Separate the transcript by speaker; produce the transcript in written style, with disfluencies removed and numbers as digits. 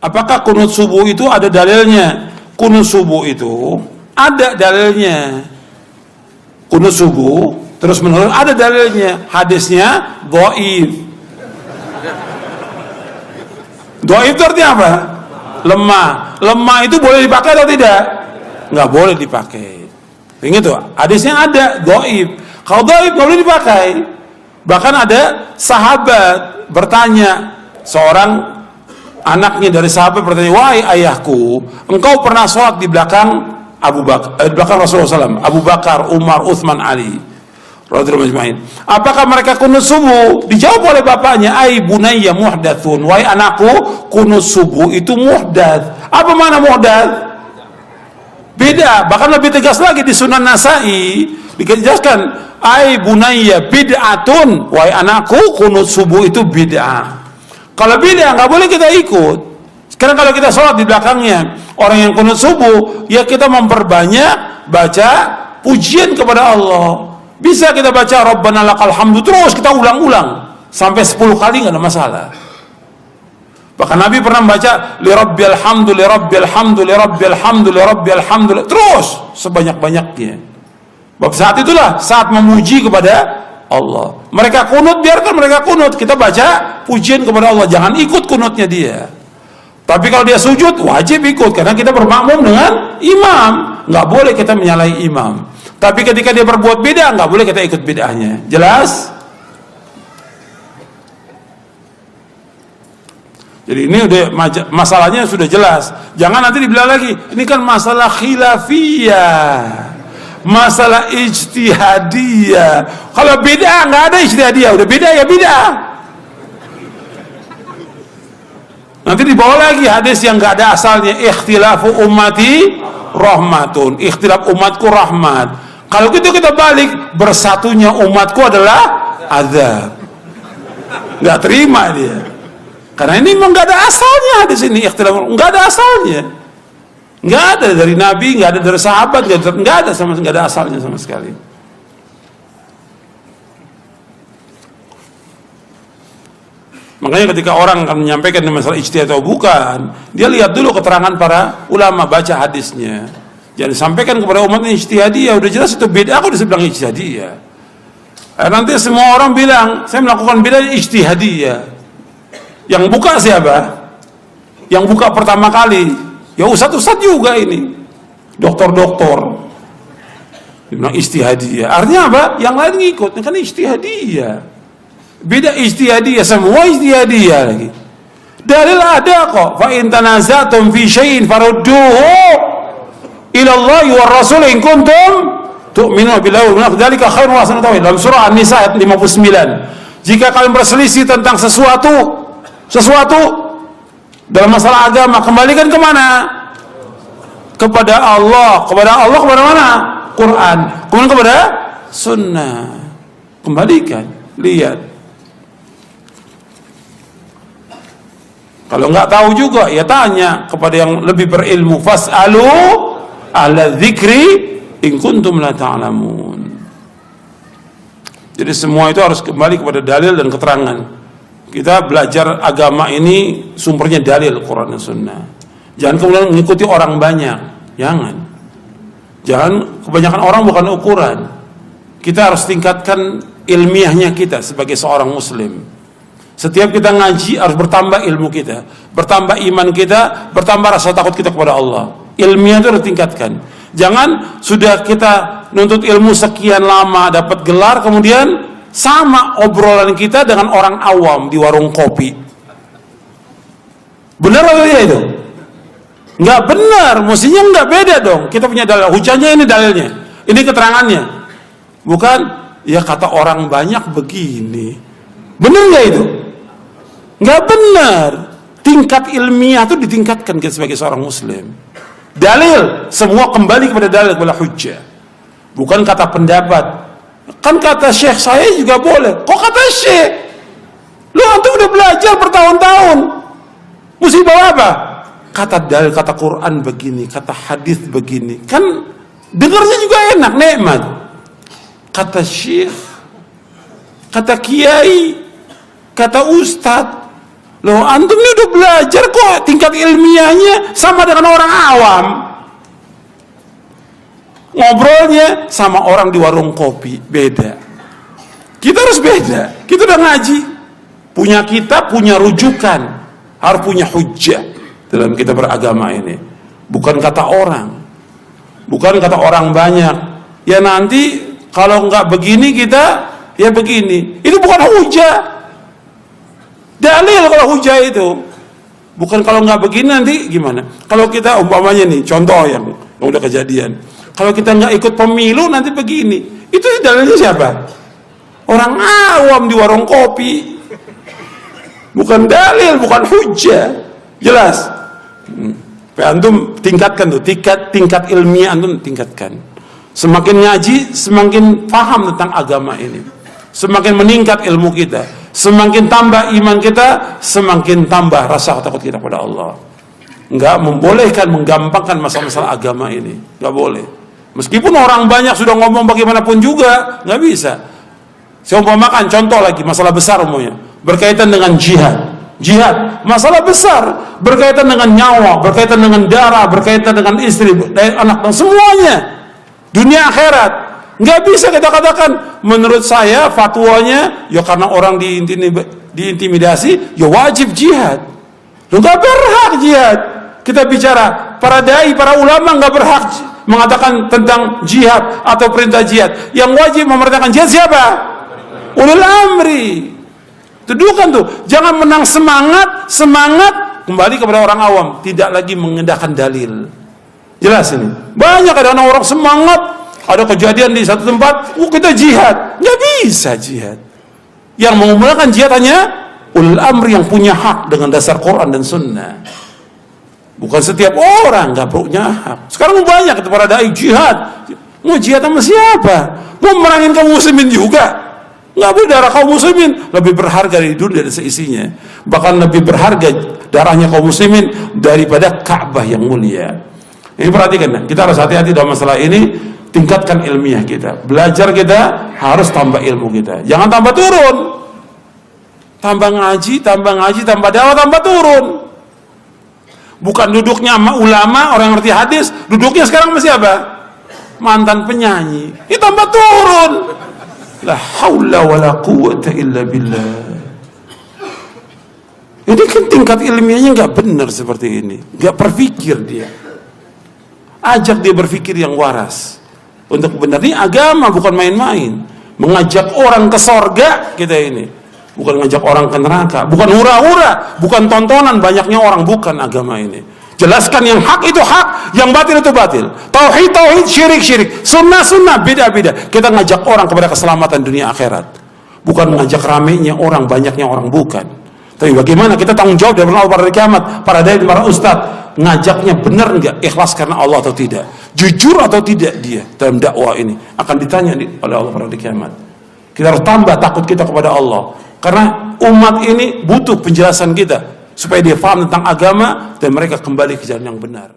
Speaker 1: Apakah kunut subuh itu ada dalilnya? Kunut subuh itu ada dalilnya. Kunut subuh terus menerus ada dalilnya. Hadisnya dhaif. Dhaif itu artinya apa? Lemah. Lemah itu boleh dipakai atau tidak? Nggak boleh dipakai. Ingat tuh, hadisnya ada dhaif. Kalau dhaif nggak boleh dipakai. Bahkan ada sahabat bertanya, seorang anaknya dari sahabat bertanya, wahai ayahku, engkau pernah sholat di belakang di belakang Rasulullah SAW, Abu Bakar, Umar, Uthman, Ali, radhiyallahu ajma'in. Apakah mereka kunut subuh? Dijawab oleh bapaknya, ai bunayya muhdatsun, wahai anakku, kunut subuh itu muhdats. Apa makna muhdats? Beda. Bahkan lebih tegas lagi di Sunan Nasa'i dijelaskan, ai bunayya bid'atun, wahai anakku, kunut subuh itu bid'ah. Kalau bid'ah nggak boleh kita ikut. Sekarang kalau kita sholat di belakangnya orang yang kunut subuh, ya kita memperbanyak baca pujian kepada Allah. Bisa kita baca Rabbana lakal hamdu terus kita ulang-ulang sampai 10 kali nggak ada masalah. Bahkan Nabi pernah membaca li rabbil hamdu li rabbil hamdu li rabbil hamdu li rabbil hamdu terus sebanyak-banyaknya. Bab saat itulah saat memuji kepada Allah. Mereka kunut, biarkan mereka kunut. Kita baca pujian kepada Allah, jangan ikut kunutnya dia. Tapi kalau dia sujud, wajib ikut karena kita bermakmum dengan imam. Nggak boleh kita menyalahi imam. Tapi ketika dia berbuat bid'ah, nggak boleh kita ikut bid'ahnya. Jelas? Jadi ini udah masalahnya sudah jelas. Jangan nanti dibilang lagi, ini kan masalah khilafiyah, masalah ijtihadiyah. Kalau bid'ah nggak ada ijtihadiyah, udah bid'ah ya bid'ah. Nanti dibawa lagi hadis yang nggak ada asalnya, ikhtilafu ummati rahmatun, ikhtilaf umatku rahmat. Kalau gitu kita balik, bersatunya umatku adalah azab. Nggak terima dia, karena ini memang nggak ada asalnya hadis ini, ikhtilaf nggak ada asalnya. Nggak ada dari Nabi, nggak ada dari sahabat, nggak ada sama, nggak ada asalnya sama sekali. Makanya ketika orang akan menyampaikan masalah ijtihad atau bukan, dia lihat dulu keterangan para ulama, baca hadisnya. Jangan disampaikan kepada umat ini ijtihadiyah, udah jelas itu beda, aku udah bilang ijtihadiyah. Nanti semua orang bilang, saya melakukan bid'ah ijtihadiyah. Yang buka siapa? Yang buka pertama kali ya ustadz juga ini, doktor-doktor. Dibilang ijtihadiyah, artinya apa? Yang lain ngikut, kan ijtihadiyah. Beda ijtihadiyah, semua ijtihadiyah lagi. Dalil ada kok. Fa in tanazatum fi syai'in farudduhu ila Allah wa Rasul in kuntum tu'minuna billahi wal yawmil akhir. Dzalika khairun wa ahsanu ta'wila. Dalam surah An-Nisa ayat 59. Jika kalian berselisih tentang sesuatu dalam masalah agama, kembalikan kemana? Kepada Allah. Kepada mana? Quran. Kemudian kepada sunnah. Kembalikan. Lihat. Kalau nggak tahu juga, ya tanya kepada yang lebih berilmu. Fas'alu ahla dzikri in kuntum la ta'lamun. Jadi semua itu harus kembali kepada dalil dan keterangan. Kita belajar agama ini sumbernya dalil Quran dan Sunnah. Jangan kemudian mengikuti orang banyak. Jangan kebanyakan orang bukan ukuran. Kita harus tingkatkan ilmiahnya kita sebagai seorang muslim. Setiap kita ngaji harus bertambah ilmu kita, bertambah iman kita, bertambah rasa takut kita kepada Allah. Ilmiah itu harus tingkatkan. Jangan sudah kita nuntut ilmu sekian lama dapat gelar, kemudian sama obrolan kita dengan orang awam di warung kopi. Benar atau tidak itu? Nggak benar, mestinya nggak beda dong. Kita punya dalil, hujahnya ini dalilnya, ini keterangannya. Bukan, ya kata orang banyak begini. Benar nggak itu? Nggak benar. Tingkat ilmiah itu ditingkatkan kita sebagai seorang muslim. Dalil, semua kembali kepada dalil, kepada hujjah. Bukan kata pendapat. Kan kata syekh saya juga boleh. Kok kata syekh? Lu antum udah belajar bertahun-tahun. Mesti bawa apa? Kata dalil, kata Quran begini, kata hadis begini. Kan dengarnya juga enak, nikmat. Kata syekh, kata kiai, kata ustadz, Loh, antum ini udah belajar kok, tingkat ilmiahnya sama dengan orang awam. Ngobrolnya sama orang di warung kopi, beda. Kita harus beda. Kita udah ngaji. Kita punya rujukan. Harus punya hujjah dalam kita beragama ini. Bukan kata orang. Bukan kata orang banyak. Ya nanti kalau nggak begini kita, ya begini. Itu bukan hujjah. Dalil kalau hujah itu. Bukan kalau nggak begini nanti gimana? Kalau kita umpamanya nih, contoh yang udah kejadian. Kalau kita nggak ikut pemilu nanti begini. Itu dalilnya siapa? Orang awam di warung kopi. Bukan dalil, bukan hujah. Jelas. Antum tingkatkan tuh, tingkat ilmiah antum tingkatkan. Semakin ngaji, semakin paham tentang agama ini. Semakin meningkat ilmu kita, semakin tambah iman kita, semakin tambah rasa takut kita pada Allah. Enggak membolehkan menggampangkan masalah-masalah agama ini, enggak boleh. Meskipun orang banyak sudah ngomong bagaimanapun juga, enggak bisa. Saya umpamakan contoh lagi, masalah besar umumnya, berkaitan dengan jihad. Jihad, masalah besar, berkaitan dengan nyawa, berkaitan dengan darah, berkaitan dengan istri, anak, dan semuanya. Dunia akhirat. Nggak bisa kita katakan, menurut saya fatwanya, ya karena orang diintimidasi, ya wajib jihad. Lu nggak berhak jihad. Kita bicara, para dai, para ulama nggak berhak mengatakan tentang jihad atau perintah jihad. Yang wajib memerintahkan jihad siapa? Ulil amri. Tuduhkan tuh, jangan menang semangat kembali kepada orang awam, tidak lagi mengendahkan dalil. Jelas ini. Banyak ada orang semangat. Ada kejadian di satu tempat, kita jihad. Nggak bisa jihad. Yang mengumumkan jihad hanya ulul amri yang punya hak dengan dasar Quran dan Sunnah. Bukan setiap orang nggak punya hak. Sekarang banyak itu para dai jihad. Mau jihad sama siapa? Mau merangin kaum muslimin juga? Nggak boleh. Darah kaum muslimin lebih berharga dari dunia dan seisinya. Bahkan lebih berharga darahnya kaum muslimin daripada Ka'bah yang mulia. Ini perhatikan, kita harus hati-hati dalam masalah ini. Tingkatkan ilmiah kita, belajar kita harus tambah ilmu kita, jangan tambah turun. Tambah ngaji, tambah dakwah, tambah turun. Bukan duduknya ulama, orang yang ngerti hadis, duduknya sekarang masih apa? Mantan penyanyi. Ini tambah turun. La haula wala quwwata illa billah. Jadi kan tingkat ilmiahnya nggak benar seperti ini, nggak berpikir dia. Ajak dia berpikir yang waras. Untuk benar ini agama, bukan main-main. Mengajak orang ke sorga kita ini, bukan mengajak orang ke neraka. Bukan hura-hura, bukan tontonan banyaknya orang, bukan agama ini. Jelaskan yang hak itu hak, yang batil itu batil. Tauhid tauhid, syirik syirik, sunnah sunnah, beda beda. Kita ngajak orang kepada keselamatan dunia akhirat, bukan mengajak ramenya orang, banyaknya orang, bukan. Tapi bagaimana kita tanggung jawab dari Allah pada hari kiamat, para dai, para ustadz, ngajaknya benar enggak, ikhlas karena Allah atau tidak, jujur atau tidak dia dalam dakwah ini, akan ditanya oleh Allah pada hari kiamat. Kita harus tambah takut kita kepada Allah, karena umat ini butuh penjelasan kita supaya dia paham tentang agama dan mereka kembali ke jalan yang benar.